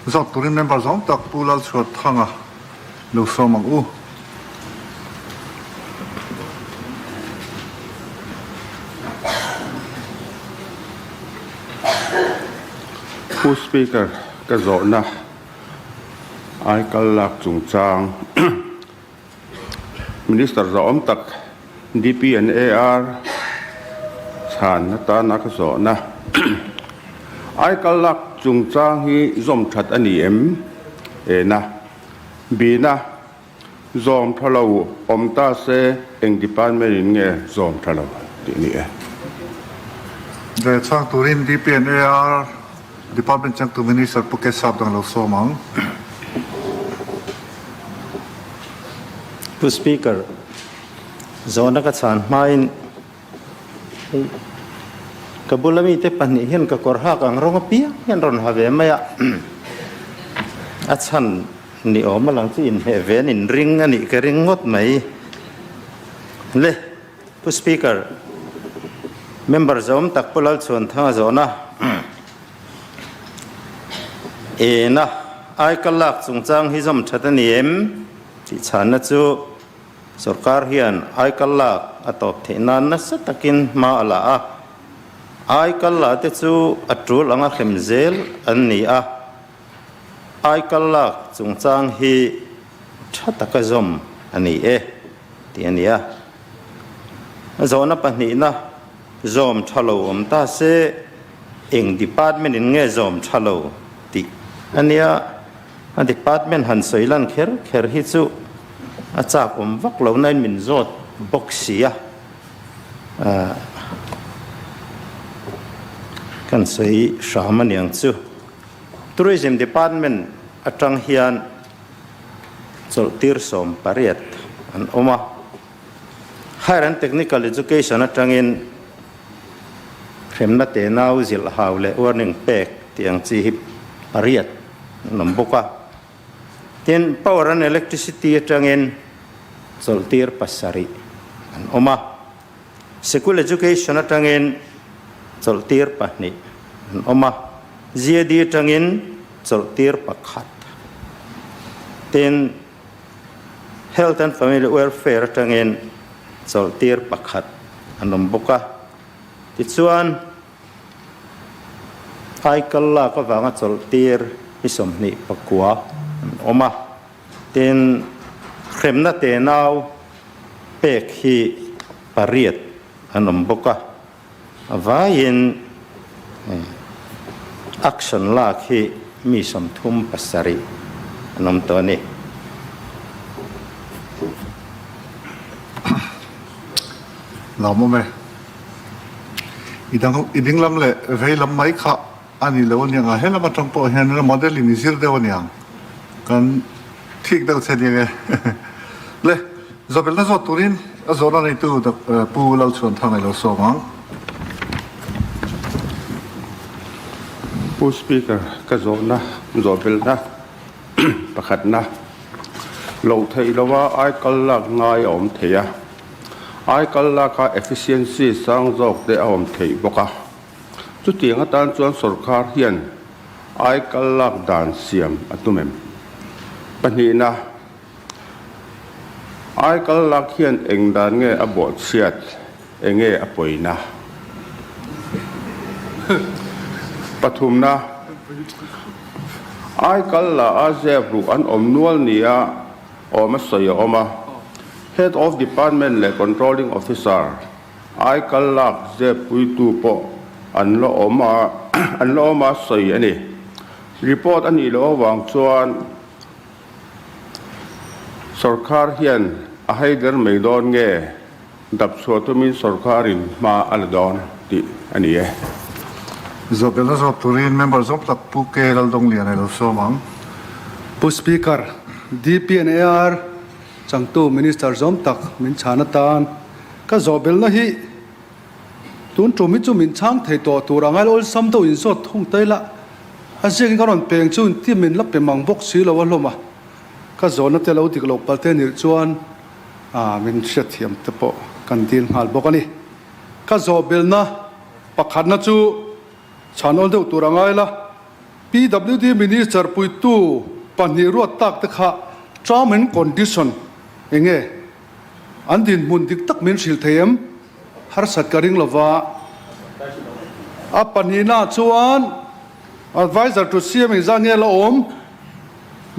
Zot turin member zom tak pulal chuat thanga lo somang u Who speaker ka zawhna ai kal lak chung chang minister zawm tak DP and AR chhanna ta na ka zawhna ai kal lak chung chang hi zom that ani em na bina zom thalo om ta se eng department in nge zom thalo ti ni the chang turin DPNAR department chang tu minister puke Sapdanga lo somang To speaker zona ka chan main kabulami te pani hian ka korha kang ronga pia hian ron have maya a chan ni oma lang chi in he ven in ring ani ka ringot mai le to speaker member zom tak polal chon tha zona e na ai kalak chungchang hi zom thatani em ti chana chu Sorkar hian ai kalak atop thenan na satakin ma ala a ai kalla te chu atul anga khemzel an ni a ai kalak chungchang hi thataka zom ani e ti ania zona pani na zom thalo om ta se eng department in nge zom thalo ti ania a department han soilan kher hi chu a chak om vak lo nai min zot boxia kan sei shamaniang chu tourism department atang hian chol tir som pariat an oma higher and technical education atangin khemna te nau zil haule warning pek tiang chi hip pariat namboka ten power and electricity atangin chol tir pasari an oma school education atangin chol tir pahni an oma GD atangin chol tir pakhat ten health and family welfare atangin chol tir pakhat anom boka ti chuan ai kalla ka wanga chol tir isom ni pakwa oma ten khemna te nau pek hi pariat anom boka avain action la khi mi som thum pasari anom to ni lamo me iding lam le vei lam mai kha ani lo nya nga hela ma tong po hian na model ni zir de wanyang kan thik da che ni le zobel na zo turin a zo na nei tu da pu lo chon thang lo so mang Who speaker ka zawhna zobel na pakhat na lo thei lawa ai kal lak ngai om theya ai kal laka efficiency sang jok de om thei boka chu tianga tan chuan Sorkar hian ai kal lak dan siam atumem pani na ai kal lak hian eng dan nge abot siat enge apoina pathum na ai kal la azebru an om nual nia oma soya oma head of department le controlling officer ai kal lak ze puitu po an lo oma soi ani report ani lo wang chuan Sorkar hian a haider meidon nge dap chuatumin Sorkarin ma aladon ti ani e zobel na zo turin member zom tak puke lal dong lian lo somang pu speaker DPNAR changtu minister zom tak min chhana tan ka zobel na hi tun chumi chu min chang thei to turangal ol sam to in so thung taila asing karon peng chun ti min la pe mang bok si lo loma ka zona te lo dik lo palte nir chuan min thiam te po kan dil hal bokani ka zobel na pakhat na chu chanol de turangai la PWD Minister puitu paniruat tak tekha term and condition enge andin mundik tak min sil them har sat karing lova a panina chuan advisor to CM exam nge la om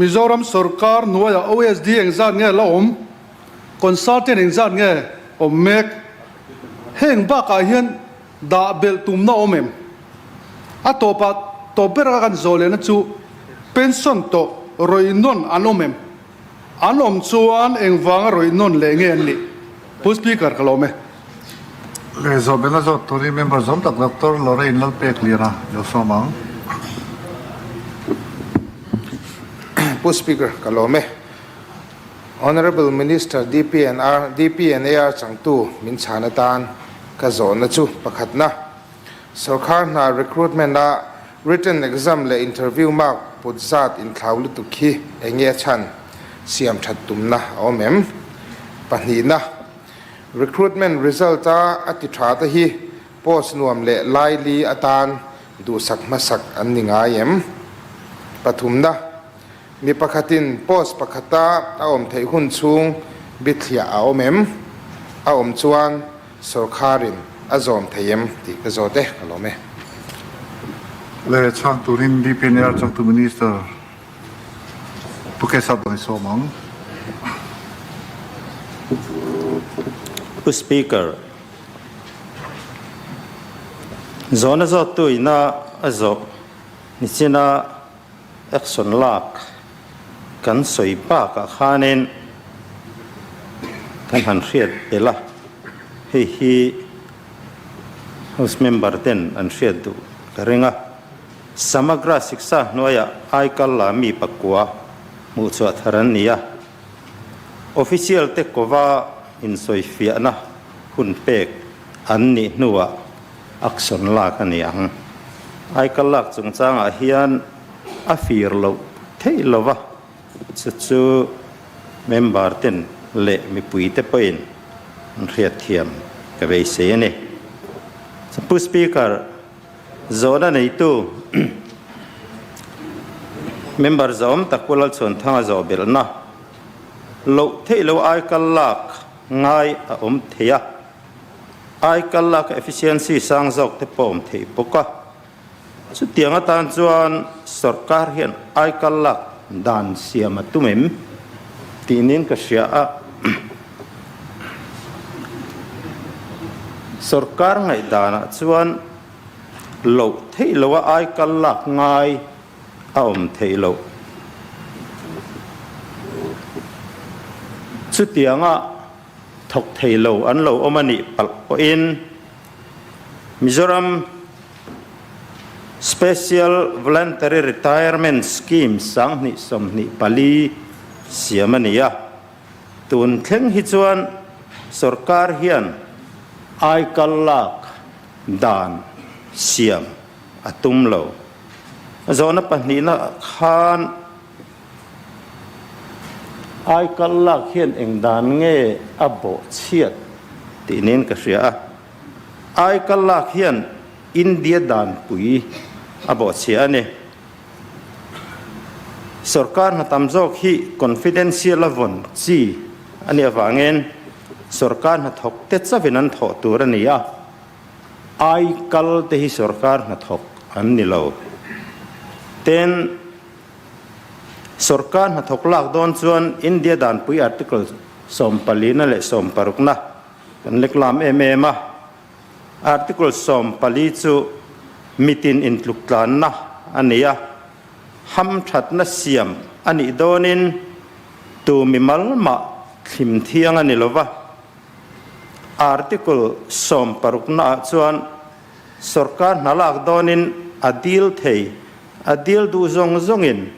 Mizoram Sorkar nuaya OSD exam nge la om consultant exam nge om mek heng ba ka hian da bel tum na omem atopa to bera kan zole na chu pension to roinon anomem anom chuan engwang roinon le nge ni pu speaker kalome le zo bela zo tori member zom tak doctor Lorraine lalpe cleara yo somang pu speaker kalome Honorable Minister DPNAR changtu min chhanna tan ka zona chu pakhat na Sorkar na recruitment na written exam le interview mark putzat in thawlu tukhi enge chan siam that tumna omem panina recruitment result a ati thata hi post nuam le laili atan du sak masak anninga yem pathumna mi pakhatin post pakhata a om thei hun chung bithlia a omem a om chuan Sorkarin azom thayem ti ka zote kalome le chang turin DPNR chang tu minister puke Sapdanga somang Speaker zona zo tu ina azo nichina action lak kan soipa ka khanen kan han riat ela hi House member ten an shedu karenga samagra siksa noya aikalla mi pakwa mu chwa tharan niya official te kova in soifia na hun pek anni nuwa action la kaniang aikalla chungchang a hian a fir lo theilova chu member ten le mi puite poin an riat thiam ka ve se ne Pu speaker zona nei tu member zom takulal chon thanga zo belna lo theilo ai kalak ngai a theya ai kalak efficiency sang jok te pom thei poka chu tianga tan chuan sarkar hian ai kalak dan siam tumem tinin ka sia a Sorkar ngai dana chuan lo theilo ai kalak ngai a theilo chu tianga thok theilo an lo omani pal po in Mizoram Special Voluntary Retirement Scheme sang ni som ni pali siamania tun thleng hi chuan Sorkar hian ai kalak dan siam atum lo zona panina khan ai kalak hian eng dan nge abo chiat tinin ka ria ai kalak hian India dan pui abo chia ne Sorkar na tamjok hi confidential avon chi ani awangen Sorkar na thok te chavinan tho turania ai kal te hi Sorkar na thok an nilo ten Sorkar na thok lak don chuan India dan pui article som palina le som parukna kan leklam emema article som pali chu mitin intluklan na ania ham that na siam ani donin tu mimal ma thim thiang ani lova article som parukna chuan Sorkar nalak donin adil thei adil du zong zongin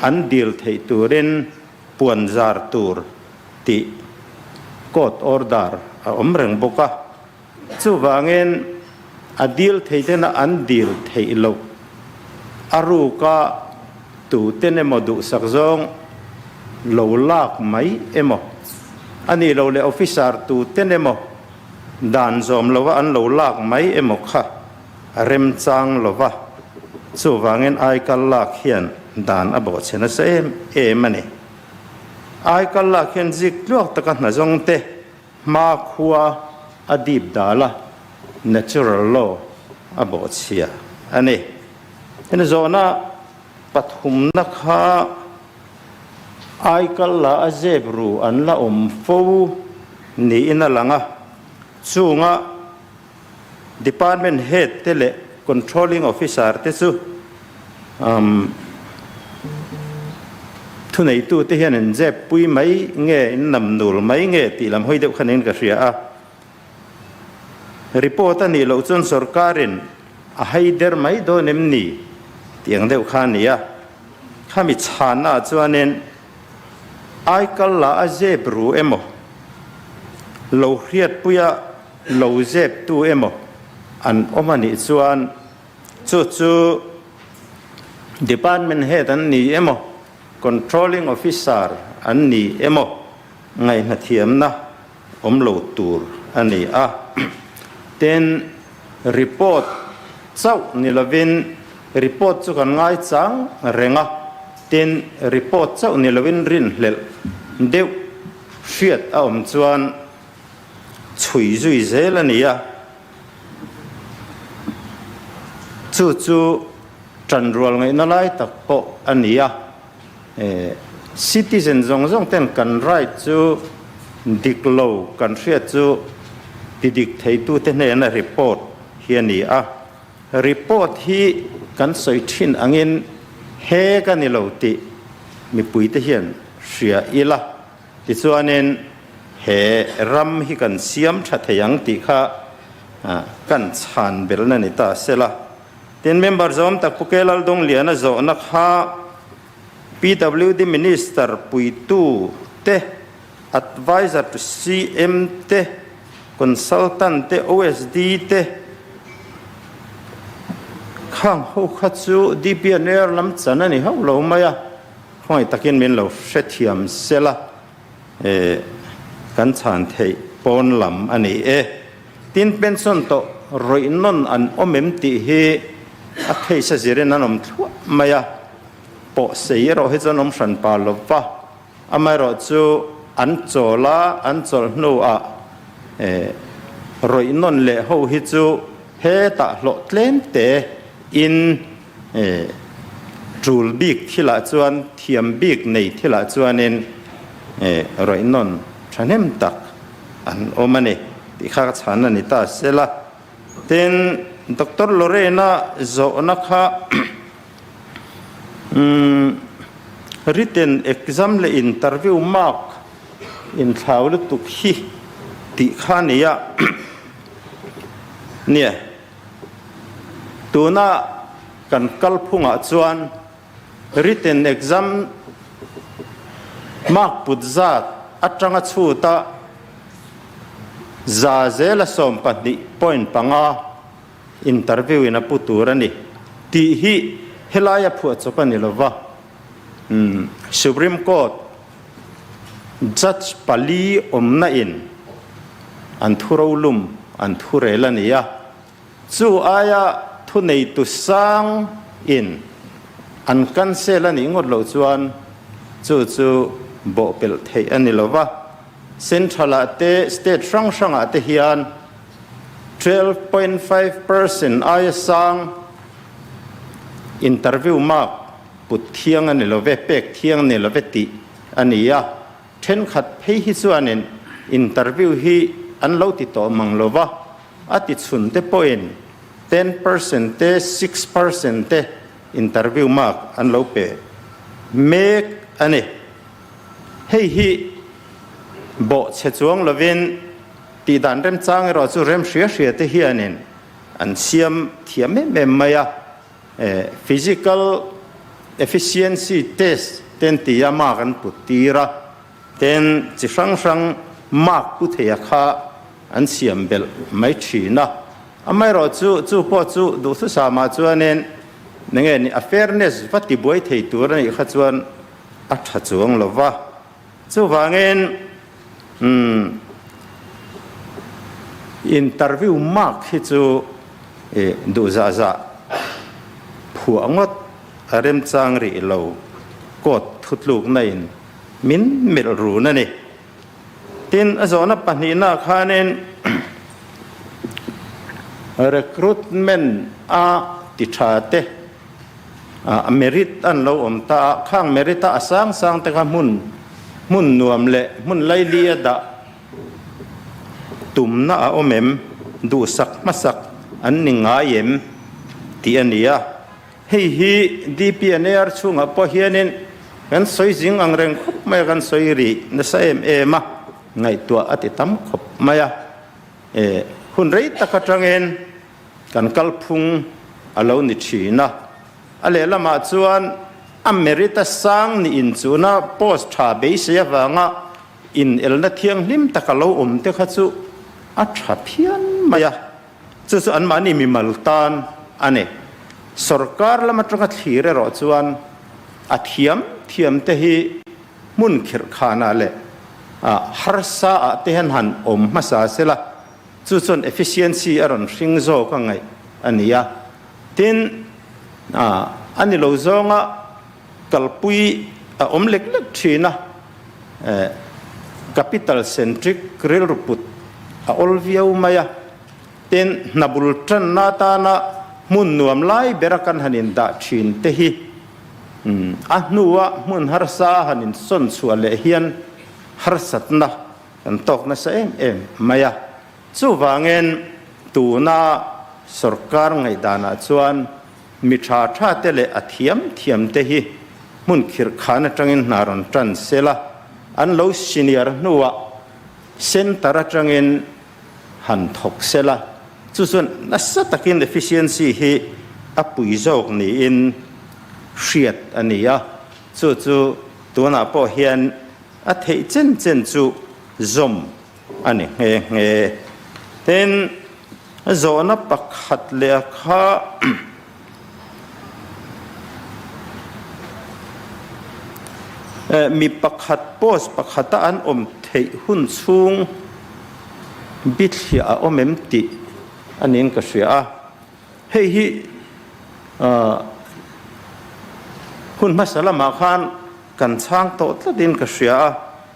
an dil thei turin puanzar tur ti court order a omreng boka chu wangen adil thei tena an dil thei lo aru ka tu tene modu sakzong lo lak mai emo ani lo le officer tu tene mo dan zom lova an lo lak mai emo kha rem chang lova chu wangin ai kallak hian dan abo chena se em ani ai kallak hian zik luak taka na zong te ma khuwa adip dala natural law abo chia ani ena zona pathum na kha ai kalla azebru an la fo ni ina langa chunga department head tele controlling officer te chu thu nei tu te hian en je pui mai nge nam nul mai nge ti lam hoi deuh khanin ka ria a report ani lo chun sarkarin a haider mai do nem ni tiang deuh khan nia khami chhanna chuanen ai kalla azebru emo lo hriat puya lo zep tu emo an omani chuan chu department head an ni emo controlling officer an ni emo ngai na thiam na lo tur ani a ten report chau ni lovin report chu kan ngai chang renga ten report chau ni lovin rin hlel deuh hriat a chuan chui zui zel ania chu tran rual ngai na lai tak po ania citizen zong ten kan right chu diklo kan hriat chu didik thei tu te ne na report hiani a report hi kan soi thin angin he kan ni lo ti mi pui te hian hria ila ti chuanen he ram hi kan siam tha theyang ti kha kan chan bel na ni ta sela ten member zom tak pukelal dong liana zo na kha PWD minister pui tu te advisor to CM te consultant te OSD te khang ho khachu DPNR lam chana ni ho lo maya khoi takin min lo hrethiam sela kan chan thei pon lam ani tin pension to roi non an omem ti hi a thei sa zire nanom thua maya po sei ro he chanom san pa lova amai ro chu an chola an chol no a roi non le ho hi chu he ta lo tlem te in trul bik thila chuan thiam bik nei thila chuanin roi non thanem tak an omani ti kha chana ni ta sela ten Dr. Lorena zo na kha written exam le interview mark in thawlu tu hi ti khania nia tuna kan kalphunga chuan written exam mark putzat atanga chuta za zela som pati point panga interview ina puturani ti hi helaya phu chopani lova Supreme Court judge pali omna in an thurolum an thurelania chu aya thu nei tu sang in an cancel ani ngot lo chuan chu bo pel thei ani lova central ate state sang ate hian 12.5% aya sang interview mark put thiang ani love pek thiang ni love ti ania then khat phei hi chuanin interview hi an lo ti to mang lova ati chun te point 10% te 6% te interview mark an lo pe make ani hei hi bo che chuang lovin ti dan rem chang ro chu rem hria te hianin an siam thiam me maya physical efficiency test ten ti ama kan putira ten chi sang mark pu thea kha an siam bel mai thina amai ro chu po chu du su sa ma chuanen nge ni fairness vati boi thei tur ni kha chuan a tha chuang lova chu wangen interview mark hi chu du za หัวงดเริ่มจางรีเรากดทุดลูกในมินเมลรูนั่นนี่ทินอโซนปัญหาหน้าคานิน recruitment ติชาเตเมริตอันเราอมตาข้างเมริตาสร้างแต่กมุนนวมเละมุนไลเลียดะตุ่มน่าอมเอ็มดูสักมาสักอันหนึ่งง่ายเอ็มที่อันนี้ฮีดีพีเนอร์ช่วงพอเฮียนินกันสวยจริงอังเร่งคบไม่กันสวยรีนั่นใช่มาไงตัวอติตั้มคบไม่หุ่นไรตะกจังเงินกันกัลพุงอาลูนิชีนะอะไรละมาชวนอเมริกาสร้างนี่อินจูนะโพสต์ชาเบสเยาวังอินเอลนัทยังลิมตะกะโลเตขัดจูอัชาพิอันมายาจู่อันมานี่มีมัลตันอันนี้Sorkar la matrangat hire ro chuan a thiam te hi mun khir khana le harsa a te han masa sela chu chon efficiency aron hring zo ka ngai ania tin ani lo zonga kalpui lek thina capital centric rel ruput olviau maya tin nabul tran na ta naมุนนวมไล่เบรักันหันินดาชินเตหินัวมุนฮาร์ซาหันินส่วนส่วนเลเฮียนฮาร์สัตนะกันตกนะเสเอ็มมายาจู่วางเงินตูน่าสรการไงดานาชวนมิชาชาเตเลอเทียมเตหิมุนขิรขานจังอินนารอนจันเซลาอันโลซิเนียร์นัวเซนตาระจังอินหันทกเซลาจู่ส่วนนัสตะกิน efficiency ฮีอปุยโจกนี่อินเชียดอันนี้จู่ตัวน่ะพอเห็นอัฐิเจนจู่ซอมอันนี้เต็นโซนปักขัดเลียค่ะมีปักขัดโพสปักขัดอันเทหุ่นสูงบิดเหียเอ็มติอันนี้ก็เสียเฮ้ยคุณมาสลามาขานกันช่างโตตดินก็เสีย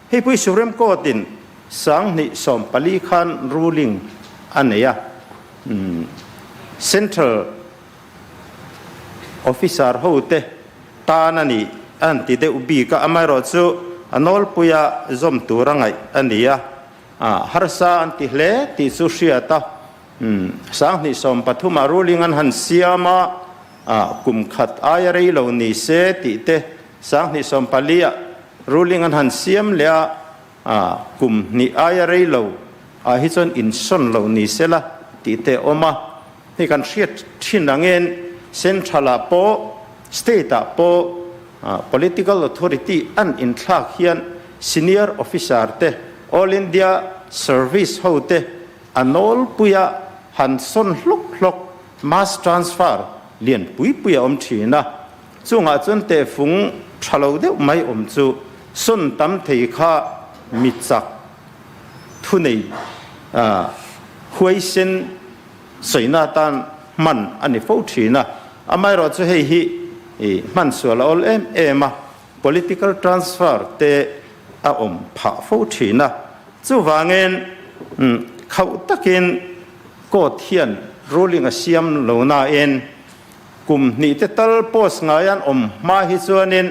เฮ้ยผู้สุเรมโกดินสังนิสมปลีขาน ruling อันนี้central officer เขาเตตานันนี่อันที่เดอุบีก็อไม่รอดซูอันนอลปุยาจอมตัวรังไงอันนี้ฮาร์ซาอันที่เล่ที่สุเสียตาสังนิสมปฐุมารูลิงันหันเสียมากุมขัดอายรีเหล่านี้เสติเตสังนิสมปลีรูลิงันหันเสียมเลียกุมนิอายรีเหล่าฮิจอนอินซอนเหล่านี้เสละติเตอมานี่การเชียดชินดังเงินเซนทรัลโปสเตตโปpolitical authority อันอินทักเฮียน senior officer เต all India service เขาเตอันนอลปุยหันส่วนลุก mass transfer เลียนปุยทีนะจู่งาจนเตฟุงชะลอเดไม่จู่ส่วนตั้มเทียข้ามิจักทุนหวยเส้นสวยนาตันมันอันนี้ฟูทีนะไม่รอจะให้มันส่วนละเอ็มpolitical transfer เตผ่าฟูทีนะจู่ว่าเงินเขาตะกินก็เทียนรูลิงเสียมเหล่านาเองกลุ่มนี้จะตัลโพสงายันมาฮิจวนิน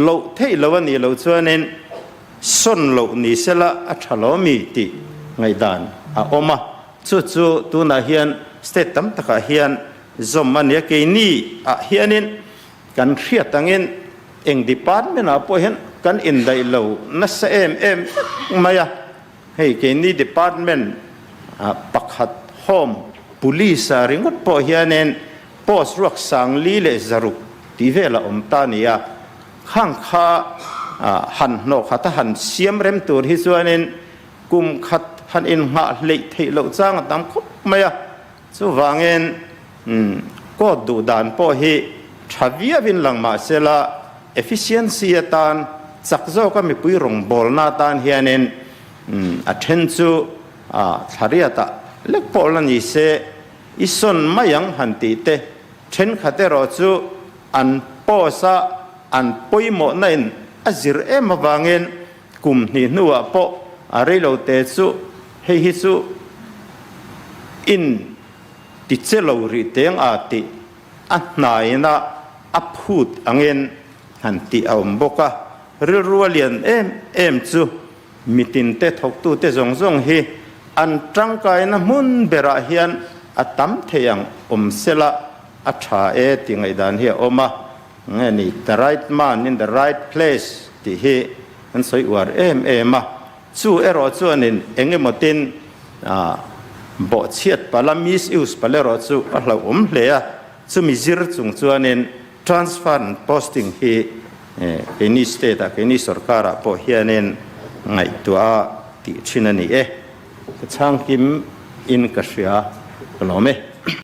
เหล่าเทเหล่านี้เหล่าจวนินส่วนเหล่านี้เสละอัชลอมีติไงดานมาจู่ตัวนาเฮียนสเตตัมตะกะเฮียนจอมมันเยกินีเฮียนินกันเรียตังเงินเองดิพาร์ตเมนต์พอเห็นกันอินได้เหล่านัสเอ็มมายาให้เกณฑ์นี้ department ปักหัด home police ริงก์พอเฮียนโพสรักสังลีเลจารุกที่เวลาตานียข้างข้าหันนกขัดหันเสียมเร็มตัวที่ส่วนนี้กุมขัดหันอินหาเละเทเหล่าจ้างตามคุบไม่จู่วางเงินก็ดูด่านพอเฮชาวิวินหลังมาเสละ efficiency ตานสักเจ้าก็มีปุยรงบอลนาตานเฮียนattention ทาริยตาเล็กพอลนี่เสอิสนไม่ยังหันติเตเช่นขัดเตรอจู an po sa an poimo na in azir mawangin kum ni nuwa po arilo te chu hei hi chu in ti chelo ri teng ati a hnaina a phut angin han ti awm boka rilrualian em chu mitin te thok tu te zong zong hi an tangkai na mun bera hian atam theyang sela a tha tingai dan hi oma ngani the right man in the right place ti hi an soi war ma chu ero chuanin engemotin bo chiat pala misuse palero chu a hlo hle a chu mi zir chung chuanin transfer and posting hi any state a any sarkara po hianin ngai tua ti chinani chang kim in ka sia lome